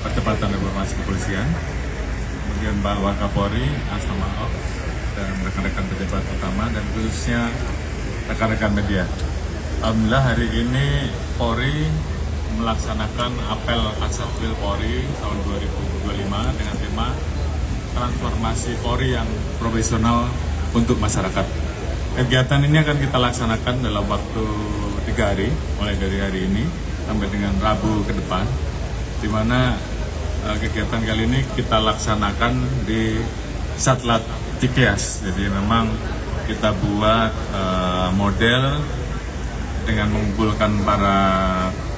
Percepatan Reformasi Kepolisian, kemudian Pak Wakapolri, Astamaok, dan rekan-rekan pejabat utama, dan khususnya rekan-rekan media. Alhamdulillah hari ini Polri melaksanakan apel Kasatwil Polri tahun 2025 dengan tema transformasi Polri yang profesional untuk masyarakat. Kegiatan ini akan kita laksanakan dalam waktu 3 hari, mulai dari hari ini sampai dengan Rabu ke depan, di mana kegiatan kali ini kita laksanakan di Satlat Cikeas. Jadi memang kita buat model dengan mengumpulkan para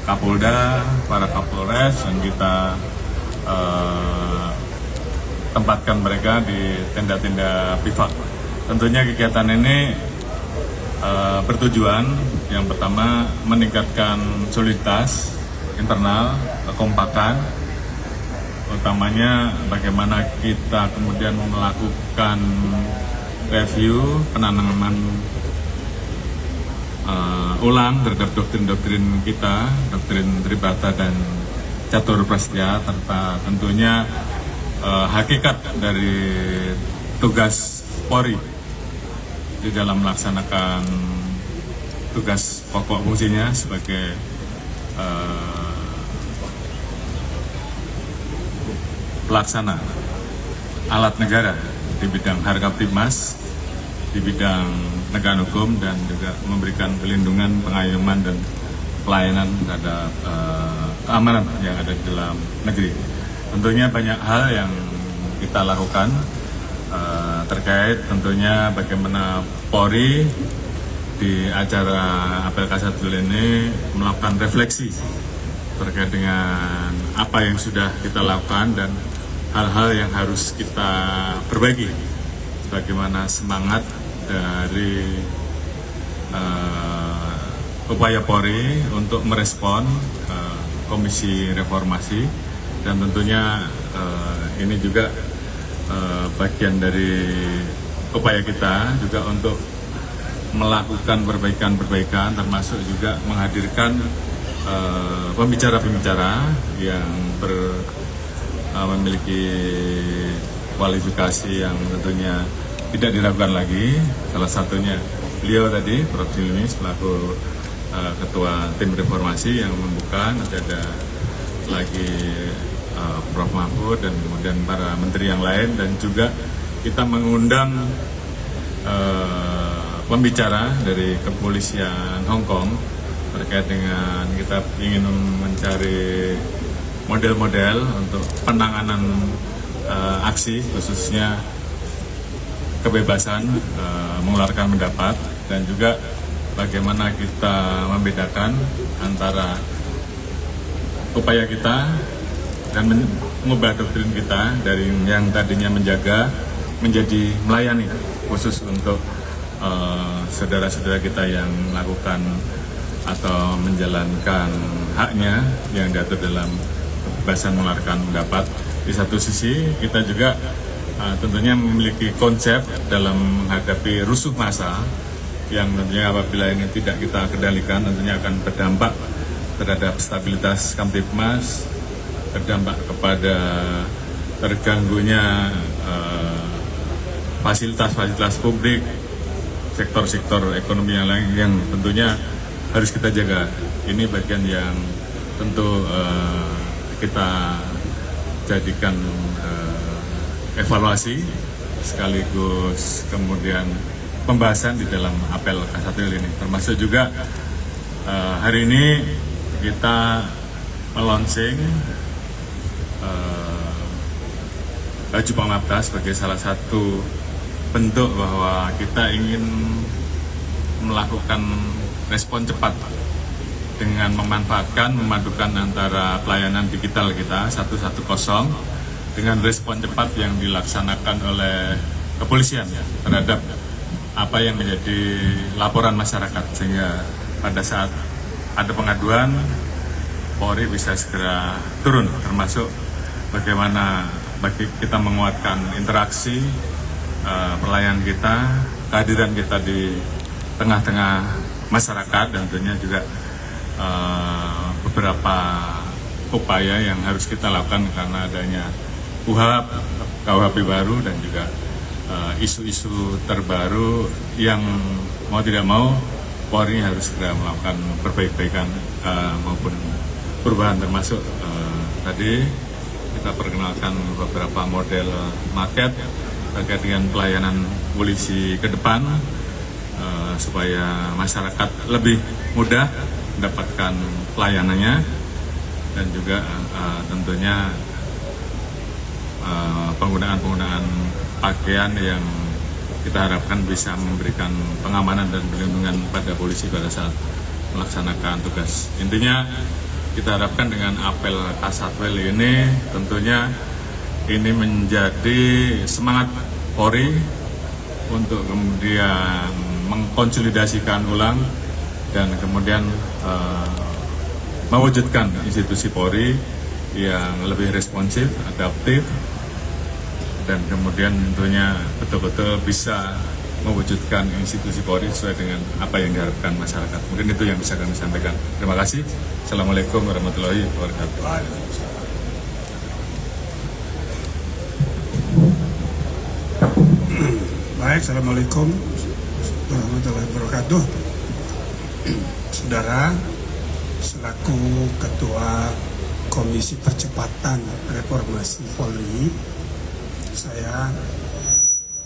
Kapolda, para Kapolres, dan kita tempatkan mereka di tenda-tenda pivak. Tentunya kegiatan ini bertujuan yang pertama meningkatkan soliditas internal, kekompakan, utamanya bagaimana kita kemudian melakukan review, penanaman ulang terhadap doktrin-doktrin kita, doktrin Tribata dan Catur Prastya, serta tentunya hakikat dari tugas Polri di dalam melaksanakan tugas pokok fungsinya sebagai pelaksana alat negara di bidang Harkaptibmas, di bidang penegakan hukum, dan juga memberikan pelindungan, pengayoman, dan pelayanan terhadap keamanan yang ada di dalam negeri. Tentunya banyak hal yang kita lakukan terkait tentunya bagaimana Polri di acara apel Kasatwil ini melakukan refleksi terkait dengan apa yang sudah kita lakukan dan hal-hal yang harus kita perbaiki, bagaimana semangat dari upaya Polri untuk merespon Komisi Reformasi, dan tentunya ini juga bagian dari upaya kita juga untuk melakukan perbaikan-perbaikan, termasuk juga menghadirkan pembicara-pembicara yang memiliki kualifikasi yang tentunya tidak diragukan lagi. Salah satunya beliau tadi, Prof. Zulmi, selaku Ketua Tim Reformasi yang membuka. Nanti ada lagi Prof. Mahfud dan kemudian para menteri yang lain, dan juga kita mengundang pembicara dari kepolisian Hong Kong terkait dengan kita ingin mencari model-model untuk penanganan aksi, khususnya kebebasan mengeluarkan pendapat, dan juga bagaimana kita membedakan antara upaya kita dan mengubah doktrin kita dari yang tadinya menjaga menjadi melayani, khusus untuk saudara-saudara kita yang melakukan atau menjalankan haknya yang diatur dalam kebebasan mengeluarkan pendapat. Di satu sisi kita juga tentunya memiliki konsep dalam menghadapi rusuh massa yang tentunya apabila ini tidak kita kendalikan tentunya akan berdampak terhadap stabilitas Kamtibmas, berdampak kepada terganggunya fasilitas-fasilitas publik, sektor-sektor ekonomi yang lain yang tentunya harus kita jaga. Ini bagian yang tentu kita jadikan evaluasi sekaligus kemudian pembahasan di dalam apel Kasatwil ini. Termasuk juga hari ini kita melaunching baju Pamabta sebagai salah satu bentuk bahwa kita ingin melakukan respon cepat dengan memanfaatkan, memadukan antara pelayanan digital kita 110 dengan respon cepat yang dilaksanakan oleh kepolisian terhadap apa yang menjadi laporan masyarakat, sehingga pada saat ada pengaduan Polri bisa segera turun, termasuk bagaimana bagi kita menguatkan interaksi pelayan kita, kehadiran kita di tengah-tengah masyarakat, dan tentunya juga beberapa upaya yang harus kita lakukan karena adanya KUHP baru dan juga isu-isu terbaru yang mau tidak mau Polri harus segera melakukan perbaikan maupun perubahan, termasuk tadi kita perkenalkan beberapa model market terkait dengan pelayanan polisi ke depan supaya masyarakat lebih mudah mendapatkan pelayanannya, dan juga tentunya penggunaan pakaian yang kita harapkan bisa memberikan pengamanan dan perlindungan pada polisi pada saat melaksanakan tugas. Intinya kita harapkan dengan apel Kasatwil ini tentunya ini menjadi semangat Polri untuk kemudian mengkonsolidasikan ulang dan kemudian mewujudkan institusi Polri yang lebih responsif, adaptif, dan kemudian tentunya betul-betul bisa mewujudkan institusi Polri sesuai dengan apa yang diharapkan masyarakat. Mungkin itu yang bisa kami sampaikan. Terima kasih. Assalamualaikum warahmatullahi wabarakatuh. Baik, Assalamualaikum warahmatullahi wabarakatuh. Saudara, selaku Ketua Komisi Percepatan Reformasi Polri, saya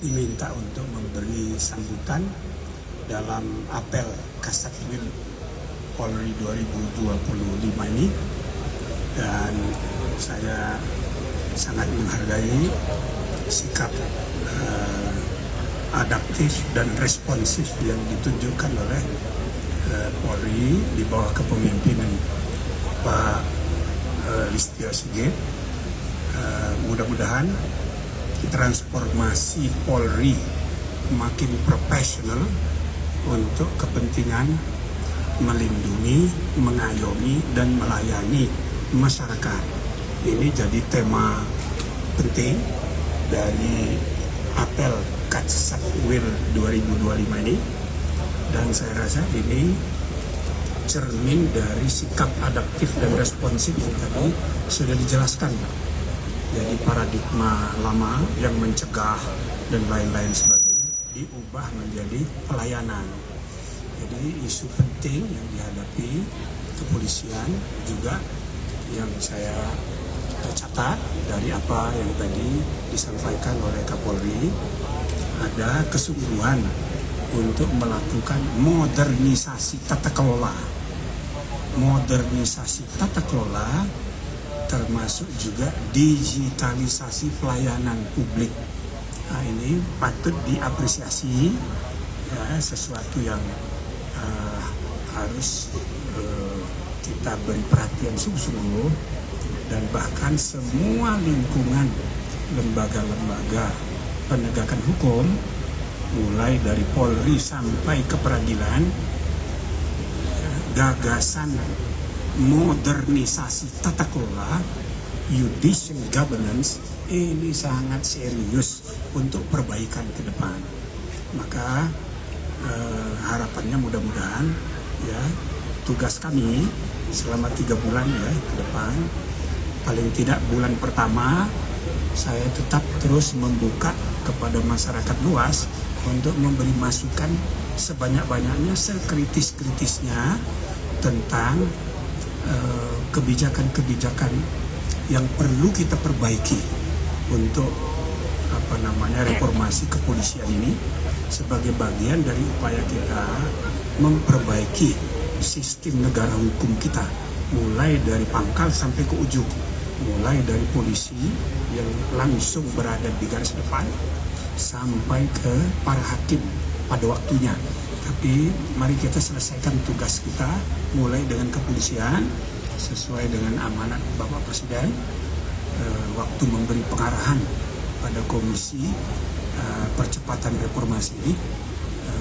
diminta untuk memberi sambutan dalam apel Kasatwil Polri 2025 ini, dan saya sangat menghargai sikap adaptif dan responsif yang ditunjukkan oleh Polri di bawah kepemimpinan Pak Listio Sigit. Mudah-mudahan transformasi Polri makin profesional untuk kepentingan melindungi, mengayomi, dan melayani masyarakat. Ini jadi tema penting dari apel Kasatwil 2025 ini, dan saya rasa ini cermin dari sikap adaptif dan responsif yang tadi sudah dijelaskan. Jadi paradigma lama yang mencegah dan lain-lain sebagainya diubah menjadi pelayanan. Jadi isu penting yang dihadapi kepolisian juga yang saya catat dari apa yang tadi disampaikan oleh Kapolri, ada kesungguhan untuk melakukan modernisasi tata kelola. Modernisasi tata kelola termasuk juga digitalisasi pelayanan publik. Nah, ini patut diapresiasi, ya, sesuatu yang harus kita beri perhatian sungguh-sungguh, dan bahkan semua lingkungan lembaga-lembaga penegakan hukum, mulai dari Polri sampai ke peradilan, gagasan modernisasi tata kelola, judicial governance, ini sangat serius untuk perbaikan ke depan. Maka harapannya mudah-mudahan ya tugas kami selama 3 bulan ya ke depan, paling tidak bulan pertama saya tetap terus membuka kepada masyarakat luas untuk memberi masukan sebanyak-banyaknya, sekritis-kritisnya tentang kebijakan-kebijakan yang perlu kita perbaiki untuk reformasi kepolisian ini sebagai bagian dari upaya kita memperbaiki sistem negara hukum kita, mulai dari pangkal sampai ke ujung, mulai dari polisi yang langsung berada di garis depan sampai ke para hakim pada waktunya. Tapi mari kita selesaikan tugas kita mulai dengan kepolisian sesuai dengan amanat Bapak Presiden waktu memberi pengarahan pada Komisi Percepatan Reformasi ini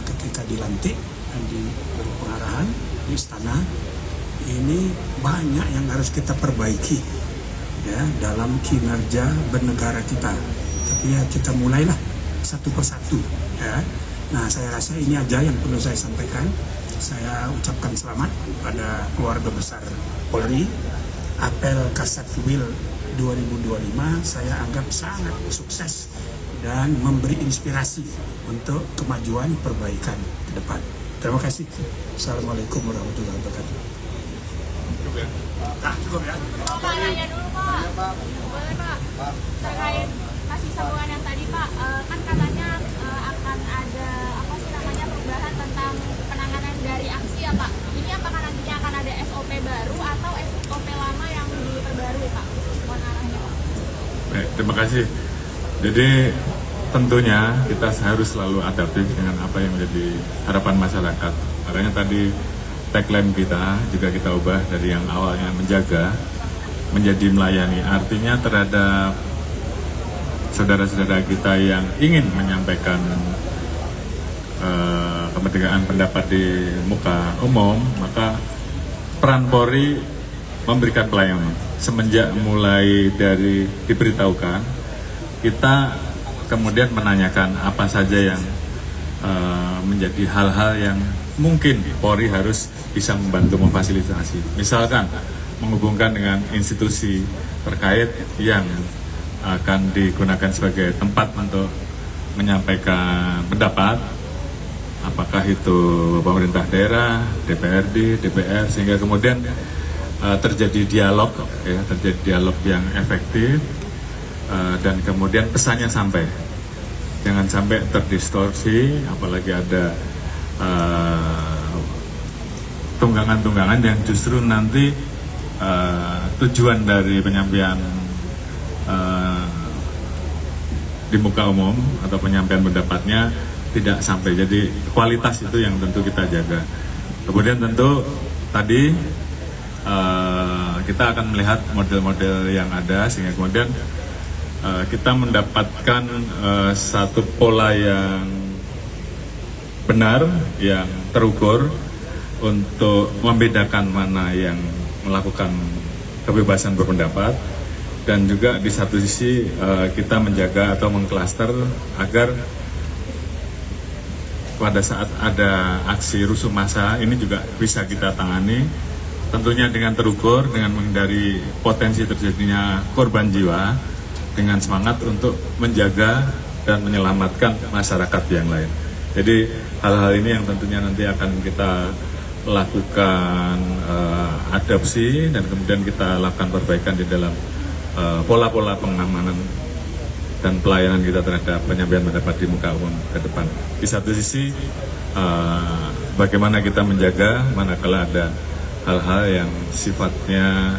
ketika dilantik dan diberi pengarahan di istana. Ini banyak yang harus kita perbaiki ya dalam kinerja bernegara kita. Tapi ya kita mulailah satu persatu ya. Nah, saya rasa ini aja yang perlu saya sampaikan. Saya ucapkan selamat pada keluarga besar Polri apel Kasatwil 2025 saya anggap sangat sukses dan memberi inspirasi untuk kemajuan perbaikan ke depan. Terima kasih. Assalamualaikum warahmatullahi wabarakatuh. Cukup ya. Pak, nanya dulu Pak. Boleh Pak? Terkait kasih sambungan yang tadi Pak, kan katanya akan ada perubahan tentang penanganan dari aksi ya Pak. Ini apakah nantinya akan ada SOP baru atau SOP lama yang diperbarui Pak? Mohon arahnya Pak. Baik, terima kasih. Jadi tentunya kita harus selalu adaptif dengan apa yang menjadi harapan masyarakat. Makanya tadi tagline kita juga kita ubah dari yang awalnya menjaga menjadi melayani. Artinya terhadap saudara-saudara kita yang ingin menyampaikan kemerdekaan pendapat di muka umum, maka peran Polri memberikan pelayanan. Semenjak mulai dari diberitahukan, kita kemudian menanyakan apa saja yang menjadi hal-hal yang mungkin Polri harus bisa membantu memfasilitasi. Misalkan menghubungkan dengan institusi terkait yang akan digunakan sebagai tempat untuk menyampaikan pendapat, apakah itu pemerintah daerah, DPRD, DPR, sehingga kemudian terjadi dialog yang efektif, dan kemudian pesannya sampai, jangan sampai terdistorsi, apalagi ada tunggangan-tunggangan yang justru nanti tujuan dari penyampaian di muka umum atau penyampaian pendapatnya tidak sampai. Jadi kualitas itu yang tentu kita jaga. Kemudian tentu tadi kita akan melihat model-model yang ada, sehingga kemudian kita mendapatkan satu pola yang benar, yang terukur untuk membedakan mana yang melakukan kebebasan berpendapat, dan juga di satu sisi kita menjaga atau mengklaster agar pada saat ada aksi rusuh massa ini juga bisa kita tangani, tentunya dengan terukur, dengan menghindari potensi terjadinya korban jiwa, dengan semangat untuk menjaga dan menyelamatkan masyarakat yang lain. Jadi hal-hal ini yang tentunya nanti akan kita lakukan adopsi, dan kemudian kita lakukan perbaikan di dalam pola-pola pengamanan dan pelayanan kita terhadap penyampaian pendapat di muka umum ke depan. Di satu sisi bagaimana kita menjaga manakala ada hal-hal yang sifatnya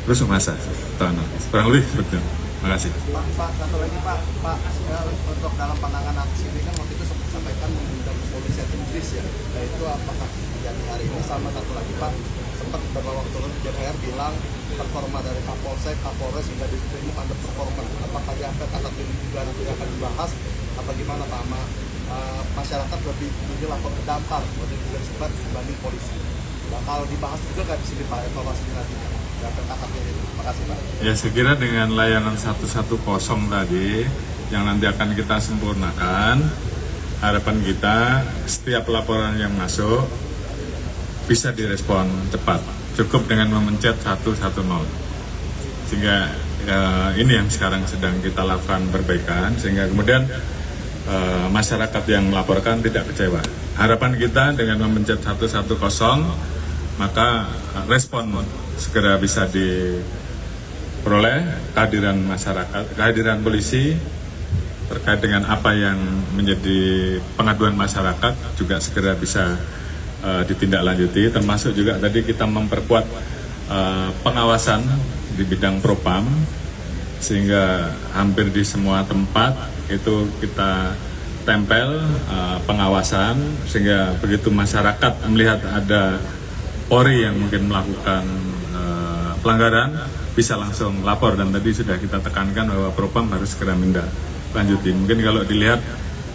rusuh massa atau anarkis. Kurang lebih seperti itu. Terima kasih. Pak, satu lagi Pak, untuk dalam pandangan aksi ini kan waktu itu sempat sampaikan mengundang polisi Inggris ya. Nah itu apakah terjadi hari ini? Sama satu lagi Pak, sempat beberapa waktu lalu DPR bilang performa dari Kapolsek, Kapolres hingga diterima under performa. Apakah di aspek kasat ini juga nanti akan dibahas? Apa gimana Pak? Masyarakat lebih memilih lapor ke Dampar, lebih juga disebut dibanding polisi. Nah, kalau dibahas juga nggak di sini Pak evaluasi nanti? Terima kasih Pak. Ya, saya kira dengan layanan 110 tadi yang nanti akan kita sempurnakan, harapan kita setiap laporan yang masuk bisa direspon cepat, cukup dengan memencet 110, sehingga ini yang sekarang sedang kita lakukan perbaikan, sehingga kemudian masyarakat yang melaporkan tidak kecewa. Harapan kita dengan memencet 110, maka respon segera bisa diperoleh, kehadiran masyarakat, kehadiran polisi terkait dengan apa yang menjadi pengaduan masyarakat juga segera bisa ditindaklanjuti, termasuk juga tadi kita memperkuat pengawasan di bidang propam, sehingga hampir di semua tempat itu kita tempel pengawasan, sehingga begitu masyarakat melihat ada Polri yang mungkin melakukan pelanggaran bisa langsung lapor, dan tadi sudah kita tekankan bahwa propam harus segera lanjutin. Mungkin kalau dilihat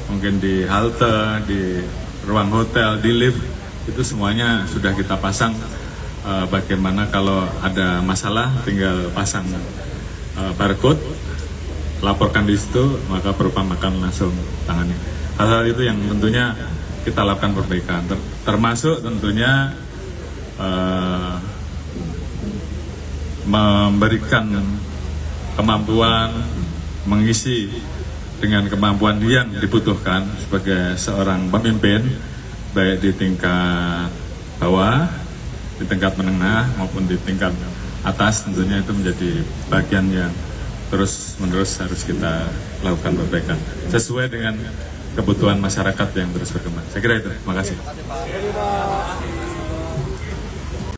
mungkin di halte, di ruang hotel, di lift, itu semuanya sudah kita pasang bagaimana kalau ada masalah tinggal pasang barcode, laporkan di situ, maka propam akan langsung tangani. Hal-hal itu yang tentunya kita lakukan perbaikan, termasuk tentunya memberikan kemampuan, mengisi dengan kemampuan yang dibutuhkan sebagai seorang pemimpin, baik di tingkat bawah, di tingkat menengah maupun di tingkat atas. Tentunya itu menjadi bagian yang terus-menerus harus kita lakukan perbaikan sesuai dengan kebutuhan masyarakat yang terus berkembang. Saya kira itu. Terima kasih.